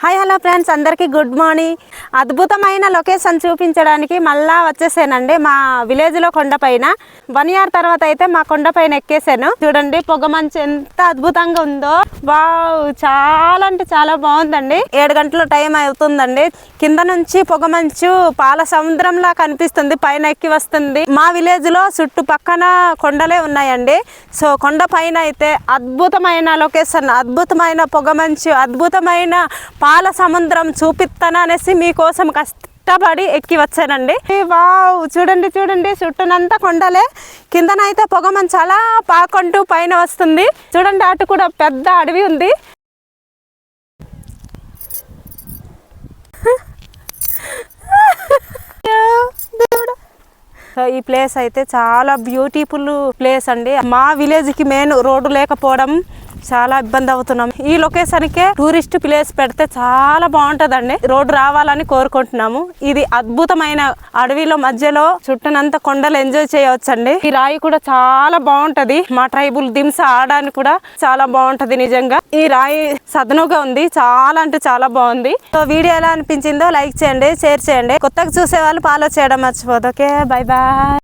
Hi hello friends, అందరికీ good morning. అద్భుతమైన location చూపించడానికి మళ్ళా వచ్చేసానండి మా విలేజ్లో కొండపైన. 1 year తర్వాత అయితే మా కొండపైన ఎక్కేసాను. చూడండి పొగమంచు ఎంత అద్భుతంగా ఉందో. వావ్, చాలా అంటే చాలా బాగుందండి. 7 గంటల టైం అవుతుందండి. కింద నుంచి పొగమంచు పాల సముద్రంలా కనిపిస్తుంది, పైన ఎక్కి వస్తుంది. మా విలేజ్లో చుట్టుపక్కన కొండలే ఉన్నాయండి. సో కొండ పైన అయితే అద్భుతమైన లొకేషన్, అద్భుతమైన పొగమంచు, అద్భుతమైన పాల సముద్రం చూపిస్తాను అనేసి మీకోసం కష్టపడి ఎక్కి వచ్చానండి. వావ్, చూడండి చూడండి, చుట్టూనంతా కొండలే, కిందనైతే పొగమంచు అలా పాకుంటూ పైన వస్తుంది. చూడండి, అటు కూడా పెద్ద అడవి ఉంది. ఈ ప్లేస్ అయితే చాలా బ్యూటిఫుల్ ప్లేస్ అండి. మా విలేజ్ కి మెయిన్ రోడ్డు లేకపోవడం చాలా ఇబ్బంది అవుతున్నాం. ఈ లొకేషన్కే టూరిస్ట్ ప్లేస్ పెడితే చాలా బాగుంటదండి. రోడ్డు రావాలని కోరుకుంటున్నాము. ఇది అద్భుతమైన అడవిలో మధ్యలో చుట్టూనంతా కొండలు ఎంజాయ్ చేయవచ్చండి. ఈ రాయి కూడా చాలా బాగుంటది. మా ట్రైబుల్ దింస ఆడడానికి కూడా చాలా బాగుంటది. నిజంగా ఈ రాయి సదనుగా ఉంది, చాలా అంటే చాలా బాగుంది. సో వీడియో ఎలా అనిపించిందో లైక్ చేయండి, షేర్ చేయండి. కొత్తగా చూసే వాళ్ళు ఫాలో చేయడం మర్చిపోదు. Okay, bye bye.